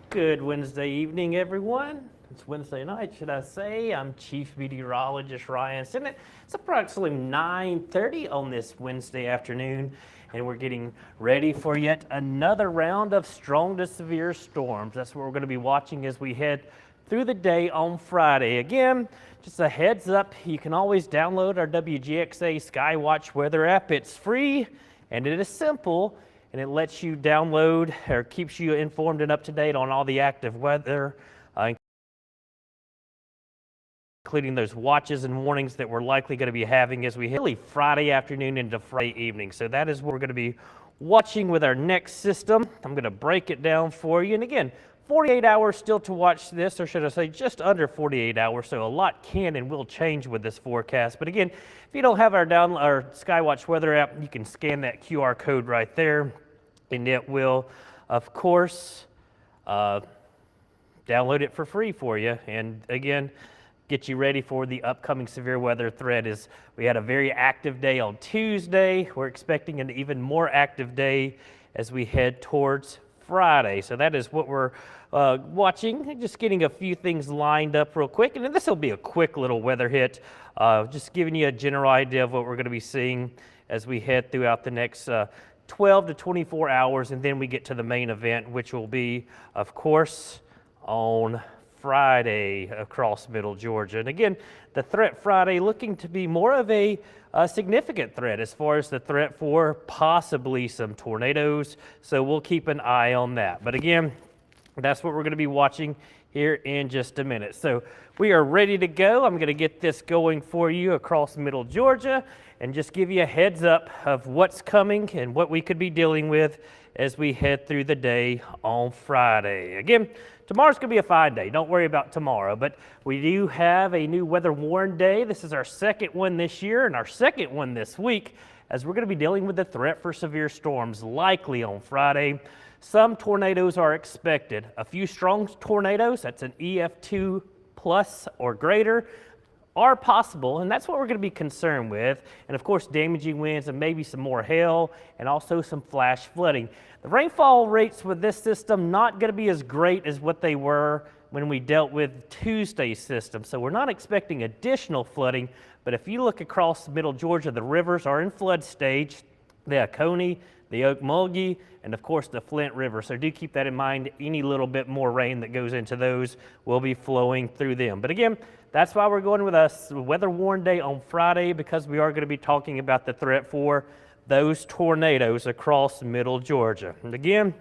Good Wednesday evening, everyone. It's Wednesday night, should I say. I'm Chief Meteorologist Ryan Stinnett. It's approximately 9:30 on this Wednesday afternoon, and we're getting ready for yet another round of strong to severe storms. That's what we're going to be watching as we head through the day on Friday. Again, just a heads up, you can always download our WGXA SKYWATCH weather app. It's free and it is simple, and it lets you download or keeps you informed and up to date on all the active weather, including those watches and warnings that we're likely going to be having as we hit Friday afternoon into Friday evening. So that is what we're going to be watching with our next system. I'm going to break it down for you. And again, 48 hours still to watch this, or should I say just under 48 hours, so a lot can and will change with this forecast. But again, if you don't have our SKYWATCH weather app, you can scan that QR code right there, and it will, of course, download it for free for you. And again, get you ready for the upcoming severe weather threat. As we had a very active day on Tuesday, we're expecting an even more active day as we head towards Friday. So that is what we're watching, just getting a few things lined up real quick. And this will be a quick little weather hit, just giving you a general idea of what we're going to be seeing as we head throughout the next 12 to 24 hours. And then we get to the main event, which will be, of course, on Friday across middle Georgia. And again, the threat Friday looking to be more of a significant threat as far as the threat for possibly some tornadoes. So we'll keep an eye on that. But again, that's what we're going to be watching here in just a minute. So we are ready to go. I'm going to get this going for you across middle Georgia and just give you a heads up of what's coming and what we could be dealing with as we head through the day on Friday. Again, tomorrow's going to be a fine day. Don't worry about tomorrow, but we do have a new weather warn day. This is our second one this year and our second one this week, as we're going to be dealing with the threat for severe storms likely on Friday. Some tornadoes are expected. A few strong tornadoes, that's an EF2 plus or greater, are possible, and that's what we're going to be concerned with. And of course, damaging winds and maybe some more hail and also some flash flooding. The rainfall rates with this system not going to be as great as what they were when we dealt with Tuesday's system. So we're not expecting additional flooding, but if you look across middle Georgia, the rivers are in flood stage, the Oconee, the Ocmulgee, and of course the Flint River. So do keep that in mind. Any little bit more rain that goes into those will be flowing through them. But again, that's why we're going with a weather warn day on Friday, because we are going to be talking about the threat for those tornadoes across middle Georgia. And again,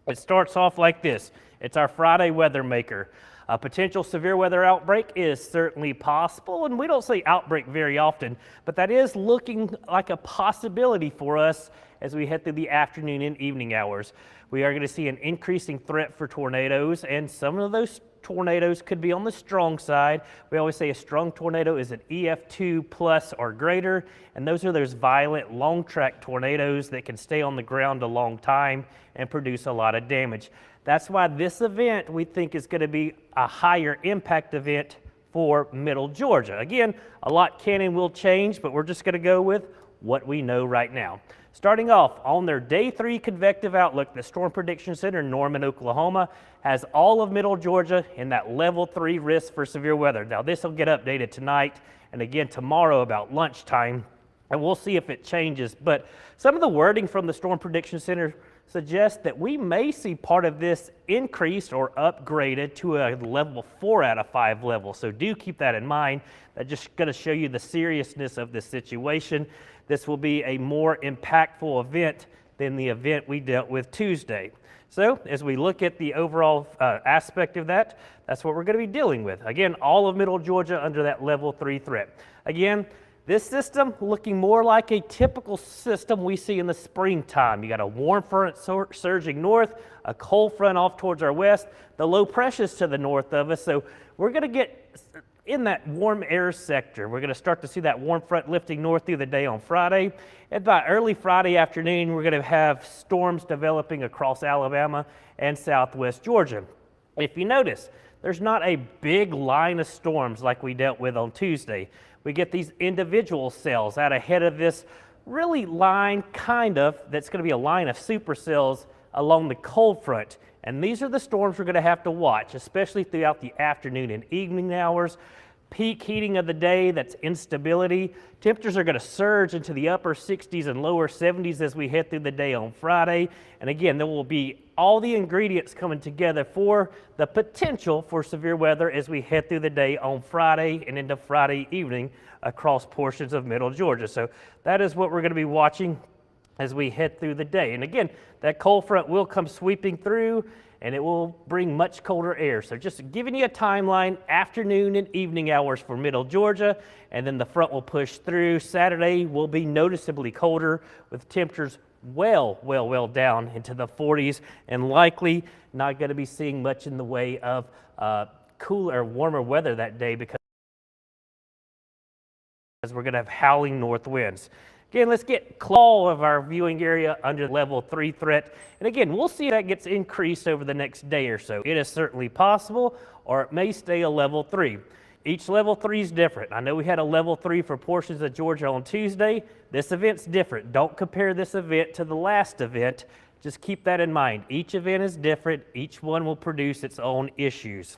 it starts off like this. It's our Friday weather maker. A potential severe weather outbreak is certainly possible, and we don't say outbreak very often, but that is looking like a possibility for us as we head through the afternoon and evening hours. We are going to see an increasing threat for tornadoes, and some of those tornadoes could be on the strong side. We always say a strong tornado is an EF2 plus or greater, and those are those violent long track tornadoes that can stay on the ground a long time and produce a lot of damage. That's why this event we think is going to be a higher impact event for middle Georgia. Again, a lot can and will change, but we're just going to go with what we know right now. Starting off on their Day 3 convective outlook, the Storm Prediction Center in Norman, Oklahoma, has all of middle Georgia in that level 3 risk for severe weather. Now this will get updated tonight and again tomorrow about lunchtime, and we'll see if it changes. But some of the wording from the Storm Prediction Center suggests that we may see part of this increased or upgraded to a level 4 out of 5 level. So do keep that in mind. That's just going to show you the seriousness of this situation. This will be a more impactful event than the event we dealt with Tuesday. So as we look at the overall aspect of that, that's what we're going to be dealing with. Again, all of middle Georgia under that level 3 threat. Again, this system looking more like a typical system we see in the springtime. You got a warm front surging north, a cold front off towards our west, the low pressures to the north of us. So we're going to get in that warm air sector. We're going to start to see that warm front lifting north through the day on Friday. And by early Friday afternoon, we're going to have storms developing across Alabama and southwest Georgia. If you notice, there's not a big line of storms like we dealt with on Tuesday. We get these individual cells out ahead of this really line that's going to be a line of supercells along the cold front. And these are the storms we're going to have to watch, especially throughout the afternoon and evening hours. Peak heating of the day, that's instability. Temperatures are going to surge into the upper 60s and lower 70s as we head through the day on Friday. And again, there will be all the ingredients coming together for the potential for severe weather as we head through the day on Friday and into Friday evening across portions of middle Georgia. So that is what we're going to be watching as we head through the day. And again, that cold front will come sweeping through, and it will bring much colder air. So just giving you a timeline, afternoon and evening hours for middle Georgia, and then the front will push through. Saturday will be noticeably colder with temperatures well down into the 40s, and likely not going to be seeing much in the way of cooler, warmer weather that day because we're going to have howling north winds. Again, let's get all of our viewing area under level 3 threat. And again, we'll see if that gets increased over the next day or so. It is certainly possible, or it may stay a level 3. Each level 3 is different. I know we had a level 3 for portions of Georgia on Tuesday. This event's different. Don't compare this event to the last event. Just keep that in mind. Each event is different. Each one will produce its own issues.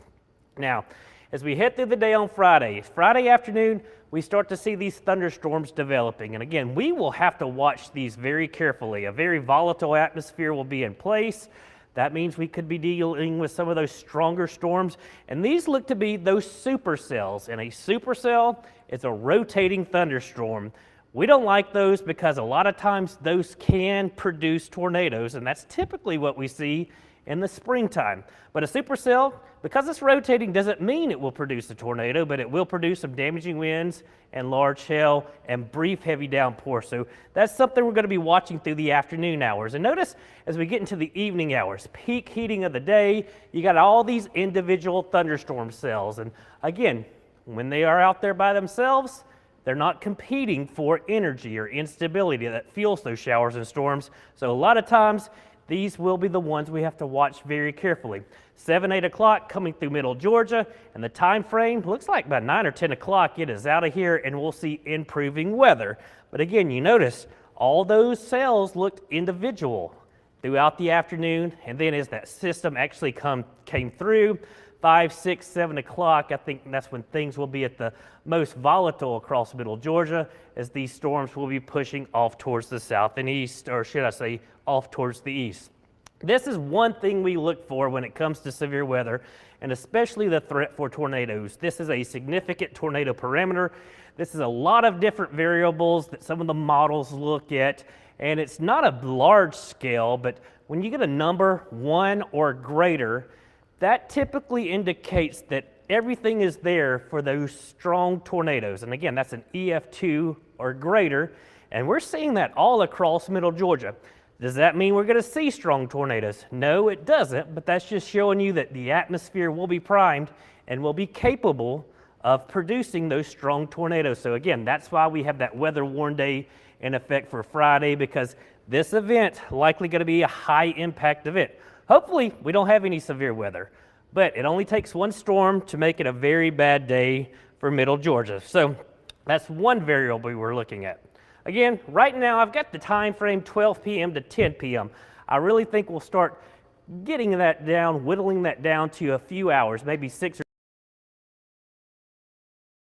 Now, as we head through the day on Friday afternoon, we start to see these thunderstorms developing. And again, we will have to watch these very carefully. A very volatile atmosphere will be in place. That means we could be dealing with some of those stronger storms. And these look to be those supercells. And a supercell is a rotating thunderstorm. We don't like those because a lot of times those can produce tornadoes. And that's typically what we see in the springtime. But a supercell, because it's rotating, doesn't mean it will produce a tornado, but it will produce some damaging winds and large hail and brief heavy downpours. So that's something we're going to be watching through the afternoon hours. And notice as we get into the evening hours, peak heating of the day, you got all these individual thunderstorm cells. And again, when they are out there by themselves, they're not competing for energy or instability that fuels those showers and storms. So a lot of times, these will be the ones we have to watch very carefully. 7, 8 o'clock coming through middle Georgia, and the time frame looks like by 9 or 10 o'clock it is out of here and we'll see improving weather. But again, you notice all those cells looked individual throughout the afternoon, and then as that system actually came through, 5, 6, 7 o'clock, I think that's when things will be at the most volatile across middle Georgia as these storms will be pushing off towards the south and east, or should I say off towards the east. This is one thing we look for when it comes to severe weather, and especially the threat for tornadoes. This is a significant tornado parameter. This is a lot of different variables that some of the models look at, and it's not a large scale, but when you get a number 1 or greater, that typically indicates that everything is there for those strong tornadoes. And again, that's an EF2 or greater, and we're seeing that all across middle Georgia. Does that mean we're going to see strong tornadoes? No, it doesn't, but that's just showing you that the atmosphere will be primed and will be capable of producing those strong tornadoes. So again, that's why we have that weather warn day in effect for Friday, because this event likely going to be a high impact event. Hopefully, we don't have any severe weather, but it only takes one storm to make it a very bad day for middle Georgia. So that's one variable we're looking at. Again, right now I've got the time frame 12 p.m. to 10 p.m. I really think we'll start getting that down, whittling that down to a few hours, maybe 6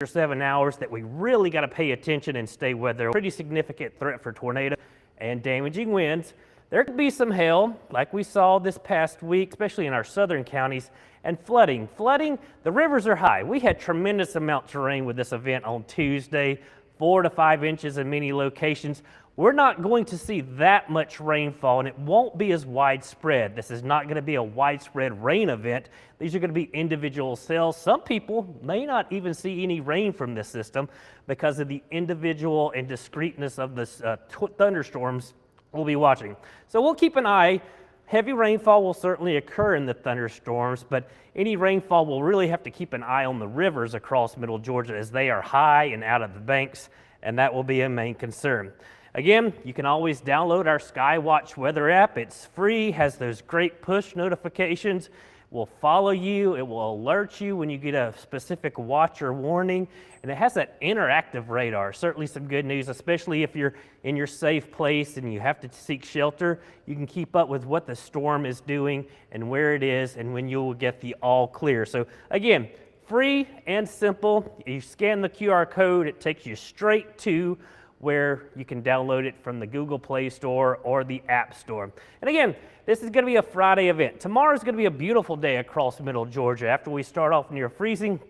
or 7 hours that we really got to pay attention and stay weather. Pretty significant threat for tornado and damaging winds. There could be some hail, like we saw this past week, especially in our southern counties, and flooding. Flooding, the rivers are high. We had tremendous amounts of rain with this event on Tuesday, 4 to 5 inches in many locations. We're not going to see that much rainfall, and it won't be as widespread. This is not going to be a widespread rain event. These are going to be individual cells. Some people may not even see any rain from this system because of the individual and discreteness of the thunderstorms we'll be watching. So we'll keep an eye. Heavy rainfall will certainly occur in the thunderstorms, but any rainfall will really have to keep an eye on the rivers across middle Georgia as they are high and out of the banks, and that will be a main concern. Again, you can always download our SKYWATCH weather app. It's free, has those great push notifications, will follow you. It will alert you when you get a specific watch or warning. And it has that interactive radar. Certainly some good news, especially if you're in your safe place and you have to seek shelter. You can keep up with what the storm is doing and where it is and when you will get the all clear. So again, free and simple. You scan the QR code, it takes you straight to where you can download it from the Google Play Store or the App Store. And again, this is going to be a Friday event. Tomorrow is going to be a beautiful day across middle Georgia. After we start off near freezing,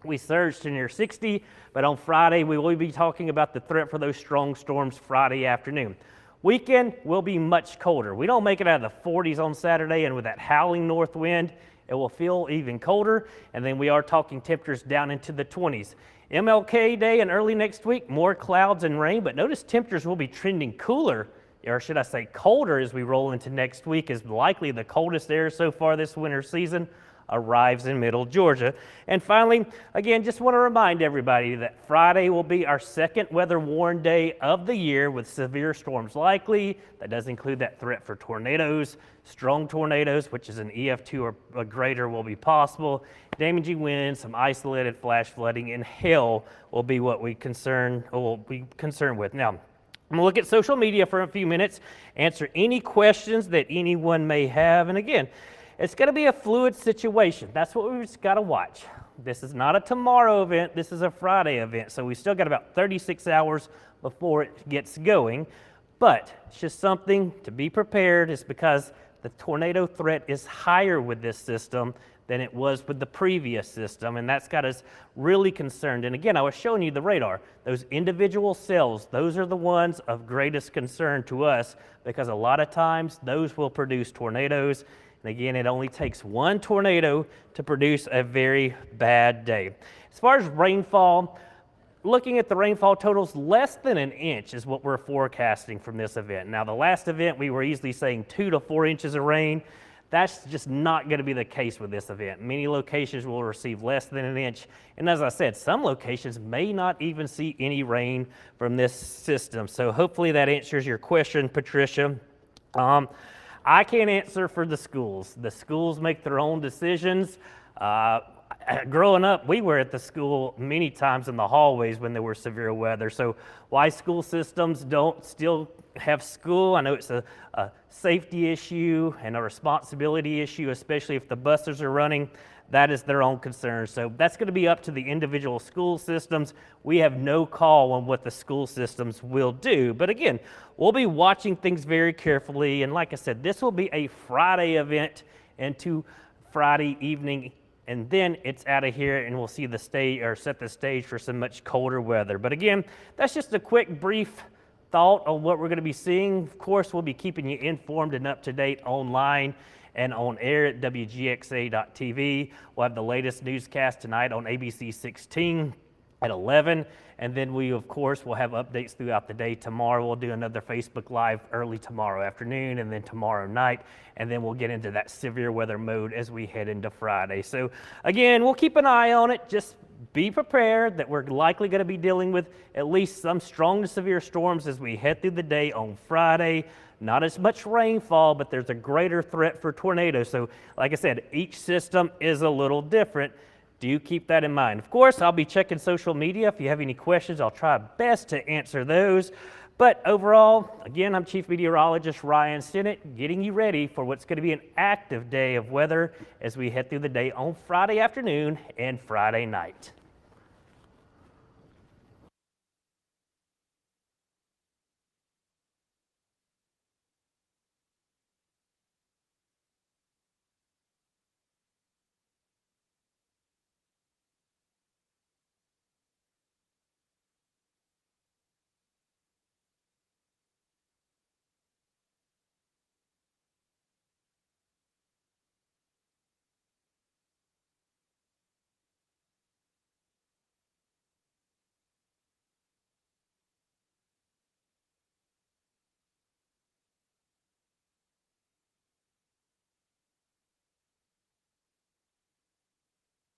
we surge to near 60, but on Friday we will be talking about the threat for those strong storms Friday afternoon. Weekend will be much colder. We don't make it out of the 40s on Saturday, and with that howling north wind, it will feel even colder, and then we are talking temperatures down into the 20s. MLK Day and early next week, more clouds and rain, but notice temperatures will be trending cooler, or should I say colder, as we roll into next week, as likely the coldest air so far this winter season arrives in middle Georgia. And finally, again, just want to remind everybody that Friday will be our second weather warned day of the year with severe storms likely. That does include that threat for tornadoes, strong tornadoes, which is an EF2 or greater will be possible. Damaging winds, some isolated flash flooding, and hail will be what we'll be concerned with. Now, I'm going to look at social media for a few minutes, answer any questions that anyone may have. And again, it's going to be a fluid situation. That's what we've just got to watch. This is not a tomorrow event. This is a Friday event. So we still got about 36 hours before it gets going. But it's just something to be prepared. It's because the tornado threat is higher with this system than it was with the previous system. And that's got us really concerned. And again, I was showing you the radar. Those individual cells, those are the ones of greatest concern to us because a lot of times those will produce tornadoes. And again, it only takes one tornado to produce a very bad day. As far as rainfall, looking at the rainfall totals, less than an inch is what we're forecasting from this event. Now, the last event, we were easily saying 2 to 4 inches of rain. That's just not going to be the case with this event. Many locations will receive less than an inch. And as I said, some locations may not even see any rain from this system. So hopefully that answers your question, Patricia. I can't answer for the schools. The schools make their own decisions. Growing up, we were at the school many times in the hallways when there were severe weather. So why school systems don't still have school, I know it's a safety issue and a responsibility issue, especially if the buses are running. That is their own concern. So that's going to be up to the individual school systems. We have no call on what the school systems will do. But again, we'll be watching things very carefully. And like I said, this will be a Friday event into Friday evening. And then it's out of here and we'll see the stage or set the stage for some much colder weather. But again, that's just a quick brief thought on what we're going to be seeing. Of course, we'll be keeping you informed and up to date online and on air at WGXA.tv. We'll have the latest newscast tonight on ABC 16 at 11. And then we, of course, will have updates throughout the day. Tomorrow we'll do another Facebook Live early tomorrow afternoon and then tomorrow night. And then we'll get into that severe weather mode as we head into Friday. So again, we'll keep an eye on it. Just be prepared that we're likely going to be dealing with at least some strong to severe storms as we head through the day on Friday. Not as much rainfall, but there's a greater threat for tornadoes. So like I said, each system is a little different. Do keep that in mind. Of course, I'll be checking social media. If you have any questions, I'll try best to answer those. But overall, again, I'm Chief Meteorologist Ryan Stinnett, getting you ready for what's going to be an active day of weather as we head through the day on Friday afternoon and Friday night.